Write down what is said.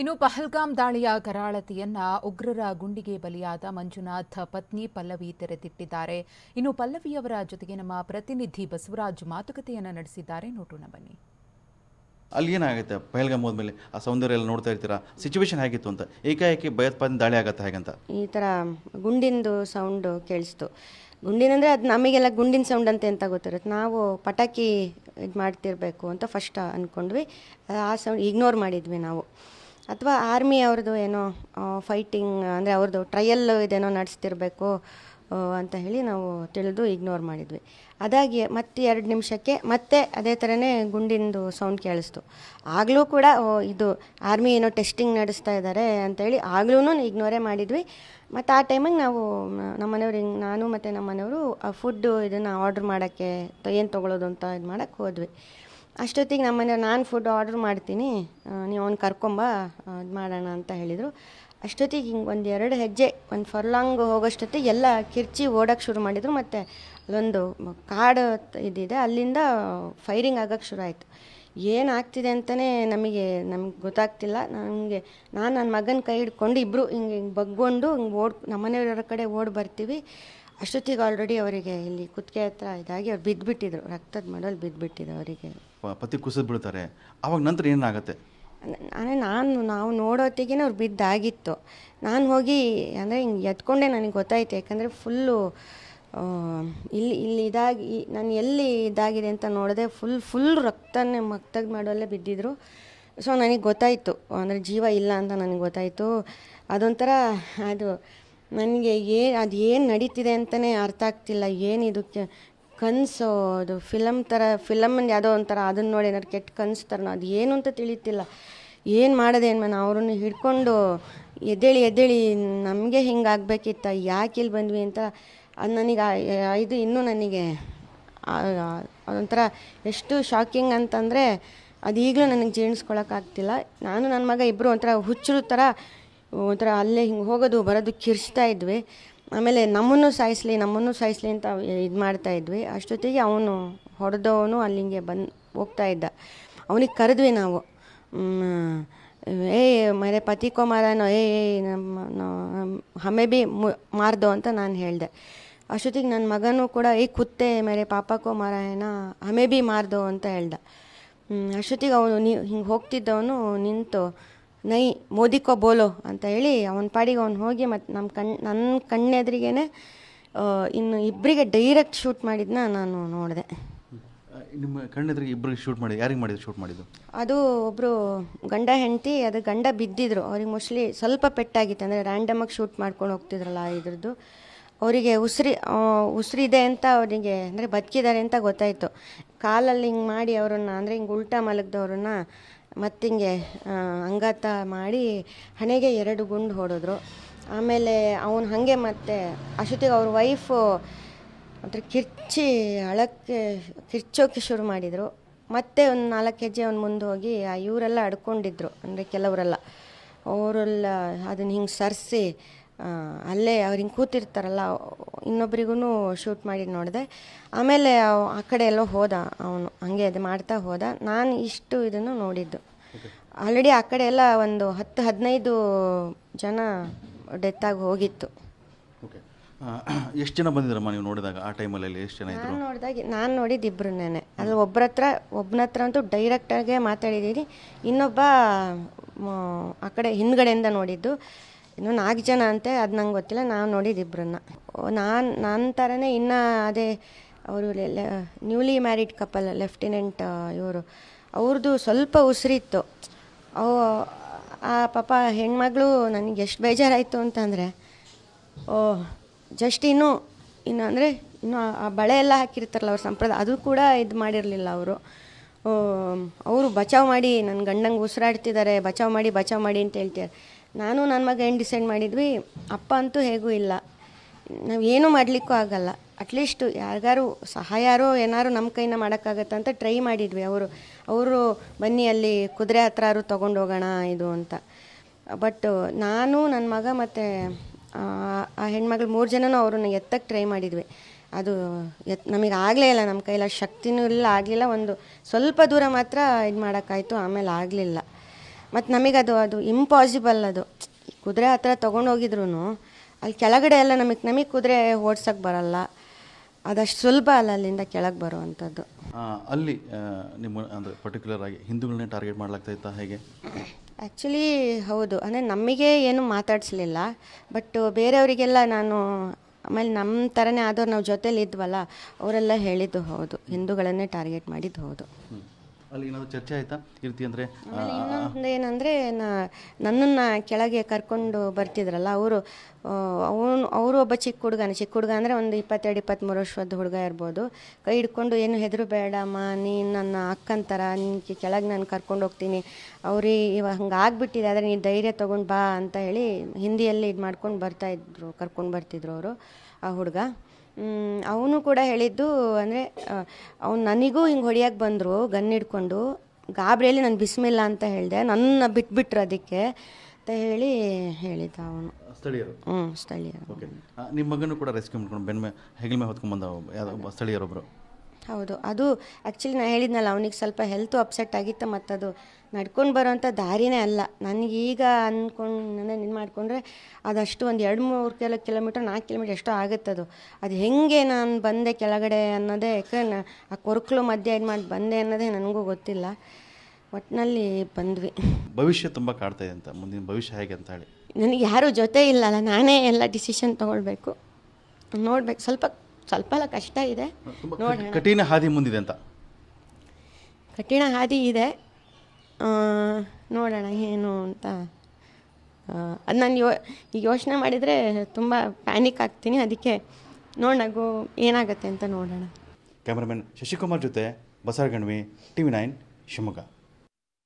ಇನ್ನು ಪಹಲ್ಗಾಮ್ ದಾಳಿಯ ಕರಾಳತೆಯನ್ನ ಉಗ್ರರ ಗುಂಡಿಗೆ ಬಲಿಯಾದ ಮಂಜುನಾಥ್ ಪತ್ನಿ ಪಲ್ಲವಿ ತೆರೆದಿಟ್ಟಿದ್ದಾರೆ. ಇನ್ನು ಪಲ್ಲವಿಯವರ ಜೊತೆಗೆ ನಮ್ಮ ಪ್ರತಿನಿಧಿ ಬಸವರಾಜ್ ಮಾತುಕತೆಯನ್ನ ನಡೆಸಿದ್ದಾರೆ. ನೋಡೋಣ ಬನ್ನಿ. ಅಲ್ಲಿ ಏನಾಗುತ್ತೆ ಪಹಲ್ಗಾಮ್ ಹೋದ್ಮೇಲೆ ಆ ಸೌಂದರ್ಯ ಎಲ್ಲ ನೋಡ್ತಾ ಇರ್ತೀರಾ, ಸಿಚುವೇಶನ್ ಹೇಗಿತ್ತು ಅಂತ? ಏಕಾಏಕಿ ಭಯೋತ್ಪಾದನೆ ದಾಳಿ ಆಗತ್ತೆ ಹೇಗಂತ? ಈ ಥರ ಗುಂಡಿಂದು ಸೌಂಡು ಕೇಳಿಸ್ತು. ಗುಂಡಿನಂದರೆ ಅದು ನಮಗೆಲ್ಲ ಗುಂಡಿನ ಸೌಂಡ್ ಅಂತ ಗೊತ್ತಿರುತ್ತೆ. ನಾವು ಪಟಾಕಿ ಇದು ಮಾಡ್ತಿರ್ಬೇಕು ಅಂತ ಫಸ್ಟ್ ಅಂದ್ಕೊಂಡ್ವಿ. ಆ ಸೌಂಡ್ ಇಗ್ನೋರ್ ಮಾಡಿದ್ವಿ ನಾವು. ಅಥವಾ ಆರ್ಮಿ ಅವ್ರದ್ದು ಏನೋ ಫೈಟಿಂಗ್ ಅಂದರೆ ಅವ್ರದ್ದು ಟ್ರಯಲ್ ಇದೇನೋ ನಡೆಸ್ತಿರ್ಬೇಕು ಅಂತ ಹೇಳಿ ನಾವು ತಿಳಿದು ಇಗ್ನೋರ್ ಮಾಡಿದ್ವಿ. ಅದಾಗಿ ಮತ್ತೆ 2 ನಿಮಿಷಕ್ಕೆ ಮತ್ತೆ ಅದೇ ಥರನೇ ಗುಂಡಿಂದು ಸೌಂಡ್ ಕೇಳಿಸ್ತು. ಆಗಲೂ ಕೂಡ ಇದು ಆರ್ಮಿ ಏನೋ ಟೆಸ್ಟಿಂಗ್ ನಡೆಸ್ತಾ ಇದ್ದಾರೆ ಅಂತೇಳಿ ಆಗಲೂ ಇಗ್ನೋರೇ ಮಾಡಿದ್ವಿ. ಮತ್ತು ಆ ಟೈಮಿಗೆ ನಾವು ನಮ್ಮನೆಯವ್ರು ನಾನು ಮತ್ತು ನಮ್ಮನೆಯವರು ಫುಡ್ಡು ಇದನ್ನು ಆರ್ಡ್ರ್ ಮಾಡೋಕ್ಕೆ ಏನು ತೊಗೊಳೋದು ಅಂತ ಇದು ಮಾಡೋಕ್ಕೆ ಹೋದ್ವಿ. ಅಷ್ಟೊತ್ತಿಗೆ ನಮ್ಮನೆಯವ್ರು ನಾನು ಫುಡ್ ಆರ್ಡ್ರ್ ಮಾಡ್ತೀನಿ, ನೀವು ಅವ್ನು ಕರ್ಕೊಂಬ ಇದು ಮಾಡೋಣ ಅಂತ ಹೇಳಿದರು. ಅಷ್ಟೊತ್ತಿಗೆ ಹಿಂಗೆ 1-2 ಹೆಜ್ಜೆ ಒಂದು ಫರ್ಲಾಂಗ್ ಹೋಗೋಷ್ಟೊತ್ತಿಗೆ ಎಲ್ಲ ಕಿರ್ಚಿ ಓಡೋಕ್ಕೆ ಶುರು ಮಾಡಿದರು. ಮತ್ತು ಅಲ್ಲೊಂದು ಕಾಡು ಇದಿದೆ, ಅಲ್ಲಿಂದ ಫೈರಿಂಗ್ ಆಗೋಕ್ಕೆ ಶುರು ಆಯಿತು. ಏನಾಗ್ತಿದೆ ಅಂತಲೇ ನಮಗೆ ಗೊತ್ತಾಗ್ತಿಲ್ಲ. ನಾನು ನನ್ನ ಮಗನ ಕೈ ಹಿಡ್ಕೊಂಡು ಇಬ್ಬರು ಹಿಂಗೆ ಬಗ್ಗೊಂಡು ಹಿಂಗೆ ನಮ್ಮನೆಯವರ ಕಡೆ ಓಡಿ ಬರ್ತೀವಿ. ಅಷ್ಟೊತ್ತಿಗೆ ಆಲ್ರೆಡಿ ಅವರಿಗೆ ಇಲ್ಲಿ ಕುತ್ತಿಗೆ ಹತ್ರ ಇದಾಗಿ ಅವ್ರು ಬಿದ್ದುಬಿಟ್ಟಿದ್ರು, ರಕ್ತದ ಮಡಲ್ ಬಿದ್ದುಬಿಟ್ಟಿದ್ರು ಅವರಿಗೆ. ಪತಿ ಕುಸಿದು ಬೀಳ್ತಾರೆ. ಆವಾಗ ನಂತರ ಏನಾಗುತ್ತೆ? ನಾವು ನೋಡೋತ್ತಿಗೆ ಅವ್ರು ಬಿದ್ದಾಗಿತ್ತು. ನಾನು ಹೋಗಿ ಅಂದರೆ ಹಿಂಗೆ ಎತ್ಕೊಂಡೆ, ನನಗೆ ಗೊತ್ತಾಯ್ತು. ಯಾಕಂದರೆ ಫುಲ್ಲು ಇಲ್ಲಿ ಇದಾಗಿ ನಾನು ಎಲ್ಲಿ ಇದಾಗಿದೆ ಅಂತ ನೋಡಿದೆ, ಫುಲ್ ರಕ್ತನೇ ಮಕ್ತದ ಮಾಡೋಲ್ಲೇ ಬಿದ್ದಿದ್ರು. ಸೊ ನನಗೆ ಗೊತ್ತಾಯಿತು, ಅಂದರೆ ಜೀವ ಇಲ್ಲ ಅಂತ ನನಗೆ ಗೊತ್ತಾಯಿತು. ಅದೊಂಥರ ಅದು ನನಗೆ ಅದು ಏನು ನಡೀತಿದೆ ಅಂತಲೇ ಅರ್ಥ ಆಗ್ತಿಲ್ಲ. ಏನಿದು ಕನಸು, ಅದು ಫಿಲಮಲ್ಲಿ ಯಾವುದೋ ಒಂಥರ ಅದನ್ನು ನೋಡಿ ಏನಾದ್ರು ಕೆಟ್ಟ ಕನಸು ಥರನೋ ಅದು ಏನು ಅಂತ ತಿಳಿತಿಲ್ಲ. ಏನು ಮಾಡೋದು ಏನು ಅವ್ರನ್ನ ಹಿಡ್ಕೊಂಡು ಎದ್ದೇಳಿ ನಮಗೆ ಹಿಂಗಾಗಬೇಕಿತ್ತ, ಯಾಕೆ ಇಲ್ಲಿ ಬಂದ್ವಿ ಅಂತ ಅದು ನನಗೆ ಇದು ಇನ್ನೂ ನನಗೆ ಅದೊಂಥರ ಎಷ್ಟು ಶಾಕಿಂಗ್ ಅಂತಂದರೆ ಅದು ಈಗಲೂ ನನಗೆ ಜೀರ್ಣಿಸ್ಕೊಳಕ್ಕಾಗ್ತಿಲ್ಲ. ನಾನು ನನ್ನ ಮಗ ಇಬ್ಬರು ಒಂಥರ ಹುಚ್ಚರು ಥರ ಒಂಥರ ಅಲ್ಲೇ ಹಿಂಗೆ ಹೋಗೋದು ಬರೋದು ಕಿರ್ಚ್ತಾ ಇದ್ವಿ. ಆಮೇಲೆ ನಮ್ಮನ್ನು ಸಾಯಿಸ್ಲಿ ಅಂತ ಇದು ಮಾಡ್ತಾಯಿದ್ವಿ. ಅಷ್ಟೊತ್ತಿಗೆ ಅವನು ಹೊಡೆದವನು ಅಲ್ಲಿ ಹಿಂಗೆ ಹೋಗ್ತಾ ಇದ್ದ. ಅವನಿಗೆ ಕರೆದ್ವಿ ನಾವು, ಮೇರೆ ಪತಿ ಕೋ ಮಾರನೋ, ಹಮೆ ಬಿ ಮಾರ್ದೋ ಅಂತ ನಾನು ಹೇಳಿದೆ. ಅಷ್ಟೊತ್ತಿಗೆ ನನ್ನ ಮಗನೂ ಕೂಡ ಕುತ್ತೆ ಮೇರೆ ಪಾಪ ಕೋ ಮಾರ ಏನೋ ಹಮೆ ಬಿ ಮಾರ್ದೋ ಅಂತ ಹೇಳ್ದ. ಅಷ್ಟೊತ್ತಿಗೆ ಅವನು ಹಿಂಗೆ ಹೋಗ್ತಿದ್ದವನು ನಿಂತು ನೈ ಮೋದಿ ಕೋ ಬೋಲೋ ಅಂತ ಹೇಳಿ ಅವನ ಪಾಡಿಗೆ ಅವ್ನು ಹೋಗಿ ಮತ್ತು ನನ್ನ ಕಣ್ಣೆದ್ರಿಗೇ ಇನ್ನು ಇಬ್ಬರಿಗೆ ಡೈರೆಕ್ಟ್ ಶೂಟ್ ಮಾಡಿದ್ದನ್ನ ನಾನು ನೋಡಿದೆ. ನಿಮ್ಮ ಕಣ್ಣೆದ್ರಿಗೆ ಇಬ್ಬರಿಗೆ ಶೂಟ್ ಮಾಡಿ? ಯಾರಿಗೆ ಮಾಡಿದ್ರು ಶೂಟ್ ಮಾಡಿದ್ದು? ಅದು ಒಬ್ಬರು ಗಂಡ ಹೆಂಡತಿ, ಅದು ಗಂಡ ಬಿದ್ದಿದ್ರು. ಅವ್ರಿಗೆ ಮೋಸ್ಟ್ಲಿ ಸ್ವಲ್ಪ ಪೆಟ್ಟಾಗಿತ್ತು, ಅಂದರೆ ರ್ಯಾಂಡಮಾಗಿ ಶೂಟ್ ಮಾಡ್ಕೊಂಡು ಹೋಗ್ತಿದ್ರಲ್ಲ ಇದ್ರದ್ದು. ಅವರಿಗೆ ಉಸಿರಿದೆ ಅಂತ ಅವರಿಗೆ, ಅಂದರೆ ಬದುಕಿದ್ದಾರೆ ಅಂತ ಗೊತ್ತಾಯಿತು. ಕಾಲಲ್ಲಿ ಹಿಂಗೆ ಮಾಡಿ ಅವರನ್ನು, ಅಂದರೆ ಹಿಂಗೆ ಉಲ್ಟಾ ಮಲಗ್ದವ್ರನ್ನ ಮತ್ತಿಂಗೆ ಅಂಗಾತ ಮಾಡಿ ಹಣೆಗೆ 2 ಗುಂಡು ಹೊಡೆದ್ರು. ಆಮೇಲೆ ಅವನು ಹಾಗೆ ಮತ್ತೆ ಅಷ್ಟೊತ್ತಿಗೆ ಅವ್ರ ವೈಫು ಒಂಥರ ಕಿರ್ಚೋಕ್ಕೆ ಶುರು ಮಾಡಿದರು. ಮತ್ತೆ ಒಂದು 4 ಹೆಜ್ಜೆ ಅವ್ನು ಮುಂದೆ ಹೋಗಿ ಇವರೆಲ್ಲ ಅಡ್ಕೊಂಡಿದ್ರು, ಅಂದರೆ ಕೆಲವರೆಲ್ಲ ಅವರೆಲ್ಲ ಅದನ್ನು ಹಿಂಗೆ ಸರಿಸಿ ಅಲ್ಲೇ ಅವ್ರು ಹಿಂಗೆ ಕೂತಿರ್ತಾರಲ್ಲ, ಇನ್ನೊಬ್ರಿಗೂ ಶೂಟ್ ಮಾಡಿ ನೋಡಿದೆ. ಆಮೇಲೆ ಆ ಕಡೆ ಎಲ್ಲೋ ಹೋದ ಅವನು, ಹಂಗೆ ಅದು ಮಾಡ್ತಾ ಹೋದ. ನಾನು ಇಷ್ಟು ಇದನ್ನು ನೋಡಿದ್ದು. ಆಲ್ರೆಡಿ ಆ ಕಡೆ ಎಲ್ಲ ಒಂದು 10-15 ಜನ ಡೆತ್ತಾಗಿ ಹೋಗಿತ್ತು. ಎಷ್ಟು ಜನ ಬಂದಿದ್ರಮ್ಮ ನೀವು ನೋಡಿದಾಗ? ಆ ಟೈಮಲ್ಲಿ ಎಷ್ಟು ಜನ ಇದ್ರು? ನಾನು ನೋಡಿದ್ದು ಇಬ್ಬರನ್ನೇ. ಅಲ್ಲಿ ಒಬ್ಬನ ಹತ್ರ ಅಂತೂ ಡೈರೆಕ್ಟಾಗೆ ಮಾತಾಡಿದ್ದೀನಿ. ಇನ್ನೊಬ್ಬ ಆ ಕಡೆ ಹಿಂದ್ಗಡೆಯಿಂದ ನೋಡಿದ್ದು. ಇನ್ನು 4 ಜನ ಅಂತೆ, ಅದು ನಂಗೆ ಗೊತ್ತಿಲ್ಲ. ನಾವು ನೋಡಿದ್ದು ಇಬ್ಬರನ್ನ. ನನ್ನ ಥರನೇ ಇನ್ನು ಅದೇ ಅವರು ನ್ಯೂಲಿ ಮ್ಯಾರಿಡ್ ಕಪಲ್, ಲೆಫ್ಟಿನೆಂಟ್ ಇವರು, ಅವ್ರದ್ದು ಸ್ವಲ್ಪ ಉಸಿರಿತ್ತು. ಆ ಪಾಪ ಹೆಣ್ಮಗಳು ನನಗೆ ಎಷ್ಟು ಬೇಜಾರಾಯಿತು ಅಂತಂದರೆ, ಜಸ್ಟ್ ಇನ್ನೂ ಅಂದರೆ ಆ ಬಳೆ ಎಲ್ಲ ಹಾಕಿರ್ತಾರಲ್ಲ ಅವ್ರ ಸಂಪ್ರದಾಯ, ಅದು ಕೂಡ ಇದು ಮಾಡಿರಲಿಲ್ಲ ಅವರು ಬಚಾವ್ ಮಾಡಿ ನನ್ನ ಗಂಡಂಗೆ ಉಸಿರಾಡ್ತಿದ್ದಾರೆ, ಬಚಾವ್ ಮಾಡಿ ಅಂತ ಹೇಳ್ತಾರೆ. ನಾನು ನನ್ನ ಮಗ ಏನು ಡಿಸೈಡ್ ಮಾಡಿದ್ವಿ, ಅಪ್ಪ ಅಂತೂ ಹೇಗೂ ಇಲ್ಲ, ನಾವು ಏನೂ ಮಾಡಲಿಕ್ಕೂ ಆಗಲ್ಲ, ಅಟ್ಲೀಸ್ಟ್ ಯಾರಿಗಾರು ಸಹಾಯಾರೋ ಏನಾರು ನಮ್ಮ ಕೈನ ಮಾಡೋಕ್ಕಾಗತ್ತೆ ಅಂತ ಟ್ರೈ ಮಾಡಿದ್ವಿ. ಅವರು ಬನ್ನಿ ಅಲ್ಲಿ ಕುದುರೆ ಹತ್ರ ತೊಗೊಂಡು ಹೋಗೋಣ ಇದು ಅಂತ. ಬಟ್ ನಾನು ನನ್ನ ಮಗ ಮತ್ತು ಆ ಹೆಣ್ಮಗಳು 3 ಜನನೂ ಅವ್ರನ್ನ ಎತ್ತಕ್ಕೆ ಟ್ರೈ ಮಾಡಿದ್ವಿ. ಅದು ನಮಗೆ ಆಗಲೇ ಇಲ್ಲ, ನಮ್ಮ ಕೈಲ ಶಕ್ತಿನೂ ಇಲ್ಲ, ಆಗಲಿಲ್ಲ. ಒಂದು ಸ್ವಲ್ಪ ದೂರ ಮಾತ್ರ ಇದು ಮಾಡೋಕ್ಕಾಯ್ತು, ಆಮೇಲೆ ಆಗಲಿಲ್ಲ. ಮತ್ತು ನಮಗದು ಇಂಪಾಸಿಬಲ್ ಅದು. ಕುದುರೆ ಹತ್ರ ತೊಗೊಂಡೋಗಿದ್ರು ಅಲ್ಲಿ ಕೆಳಗಡೆ ಎಲ್ಲ ನಮಗೆ ಕುದುರೆ ಓಡ್ಸೋಕ್ಕೆ ಬರಲ್ಲ, ಅದಷ್ಟು ಸುಲಭ ಅಲ್ಲ ಅಲ್ಲಿಂದ ಕೆಳಗೆ ಬರುವಂಥದ್ದು. ಅಲ್ಲಿ ನಿಮ್ಮ ಅಂದರೆ ಪರ್ಟಿಕ್ಯುಲರ್ ಆಗಿ ಹಿಂದೂಗಳನ್ನೇ ಟಾರ್ಗೆಟ್ ಮಾಡಲಾಗ್ತಾ ಇತ್ತಾ ಹೇಗೆ? ಆ್ಯಕ್ಚುಲಿ ಹೌದು, ಅಂದರೆ ನಮಗೆ ಏನು ಮಾತಾಡಿಸ್ಲಿಲ್ಲ, ಬಟ್ ಬೇರೆಯವರಿಗೆಲ್ಲ ನಾನು ಆಮೇಲೆ ನಮ್ಮ ಥರನೇ ಆದವ್ರು ನಾವು ಜೊತೇಲಿ ಇದ್ವಲ್ಲ ಅವರೆಲ್ಲ ಹೇಳಿದ್ದು ಹೌದು, ಹಿಂದೂಗಳನ್ನೇ ಟಾರ್ಗೆಟ್ ಮಾಡಿದ್ದು ಹೌದು. ಅಲ್ಲಿ ಏನಾದರೂ ಚರ್ಚೆ ಆಯಿತಾ ಈ ರೀತಿ? ಅಂದರೆ ಇನ್ನೊಂದು ಏನಂದರೆ ನನ್ನನ್ನು ಕೆಳಗೆ ಕರ್ಕೊಂಡು ಬರ್ತಿದ್ರಲ್ಲ ಅವರು ಒಬ್ಬ ಚಿಕ್ಕ ಹುಡುಗ ಅಂದರೆ ಒಂದು 22-23 ವರ್ಷದ ಹುಡುಗ ಇರ್ಬೋದು. ಕೈ ಹಿಡ್ಕೊಂಡು ಏನು ಹೆದರು ಬೇಡಮ್ಮ, ನೀನು ನನ್ನ ಅಕ್ಕಂತರ, ನಿನಗೆ ಕೆಳಗೆ ನಾನು ಕರ್ಕೊಂಡು ಹೋಗ್ತೀನಿ, ಅವ್ರಿಗೆ ಇವಾಗ ಹಂಗೆ ಆಗ್ಬಿಟ್ಟಿದೆ, ಆದರೆ ನೀನು ಧೈರ್ಯ ತೊಗೊಂಡು ಬಾ ಅಂತ ಹೇಳಿ ಹಿಂದಿಯಲ್ಲಿ ಇದು ಮಾಡ್ಕೊಂಡು ಕರ್ಕೊಂಡು ಬರ್ತಿದ್ರು ಅವರು, ಆ ಹುಡುಗ. ಅವನು ಕೂಡ ಹೇಳಿದ್ದು ಅಂದರೆ ಅವ್ನು ನನಗೂ ಹಿಂಗೆ ಹೊಡಿಯೋಕ್ಕೆ ಬಂದರು ಗನ್ ಹಿಡ್ಕೊಂಡು, ಗಾಬರಿಯಲ್ಲಿ ನಾನು ಬಿಸ್ಮಿಲ್ಲ ಅಂತ ಹೇಳಿದೆ, ನನ್ನ ಬಿಟ್ಬಿಟ್ರು ಅದಕ್ಕೆ ಅಂತ ಹೇಳಿದ್ದ ಅವನು. ಸ್ಥಳೀಯರು? ಸ್ಥಳೀಯರು. ಓಕೆ. ನಿಮ್ಮ ಮಗನೂ ಕೂಡ ರೆಸ್ಕ್ಯೂ ಮಾಡ್ಕೊಂಡು ಹೆಗಲ ಮೇಲೆ ಹೊತ್ಕೊಂಡ್ಬಂದ ಯಾವುದೋ ಸ್ಥಳೀಯರೊಬ್ಬರು? ಹೌದು, ಅದು ಆ್ಯಕ್ಚುಲಿ ನಾನು ಹೇಳಿದ್ನಲ್ಲ, ಅವನಿಗೆ ಸ್ವಲ್ಪ ಹೆಲ್ತು ಅಪ್ಸೆಟ್ ಆಗಿತ್ತು, ಮತ್ತು ಅದು ನಡ್ಕೊಂಡು ಬರೋವಂಥ ದಾರಿನೇ ಅಲ್ಲ. ನನಗೀಗ ನಿನ್ನ ಮಾಡಿಕೊಂಡ್ರೆ ಅದಷ್ಟು ಒಂದು 2-3 ಕಿಲೋಮೀಟರ್ 4 ಕಿಲೋಮೀಟರ್ ಎಷ್ಟೋ ಆಗುತ್ತದು. ಅದು ಹೆಂಗೆ ನಾನು ಬಂದೆ ಕೆಳಗಡೆ ಅನ್ನೋದೇ, ಯಾಕಂದ್ರೆ ಆ ಕೊರಕಲು ಮಧ್ಯೆ ಇದು ಮಾಡಿ ಬಂದೆ ಅನ್ನೋದೇ ನನಗೂ ಗೊತ್ತಿಲ್ಲ. ಒಟ್ಟಿನಲ್ಲಿ ಬಂದ್ವಿ. ಭವಿಷ್ಯ ತುಂಬ ಕಾಡ್ತಾ ಇದೆ ಅಂತ, ಮುಂದಿನ ಭವಿಷ್ಯ ಹೇಗೆ ಅಂತ ಹೇಳಿ? ನನಗೆ ಯಾರೂ ಜೊತೆ ಇಲ್ಲಲ್ಲ, ನಾನೇ ಎಲ್ಲ ಡಿಸಿಷನ್ ತೊಗೊಳ್ಬೇಕು, ನೋಡ್ಬೇಕು. ಸ್ವಲ್ಪ ಎಲ್ಲ ಕಷ್ಟ ಇದೆ, ನೋಡೋಣ. ಕಠಿಣ ಹಾದಿ ಮುಂದಿದೆ ಅಂತ? ಕಠಿಣ ಹಾದಿ ಇದೆ, ನೋಡೋಣ ಏನು ಅಂತ. ಅದು ನಾನು ಯೋಚನೆ ಮಾಡಿದರೆ ತುಂಬ ಪ್ಯಾನಿಕ್ ಆಗ್ತೀನಿ, ಅದಕ್ಕೆ ನೋಡೋಣ ಏನಾಗುತ್ತೆ ಅಂತ ನೋಡೋಣ. ಕ್ಯಾಮ್ರಾಮನ್ ಶಶಿಕುಮಾರ್ ಜೊತೆ ಬಸವಗಣ್ವಿ, TV9 ಶಿವಮೊಗ್ಗ.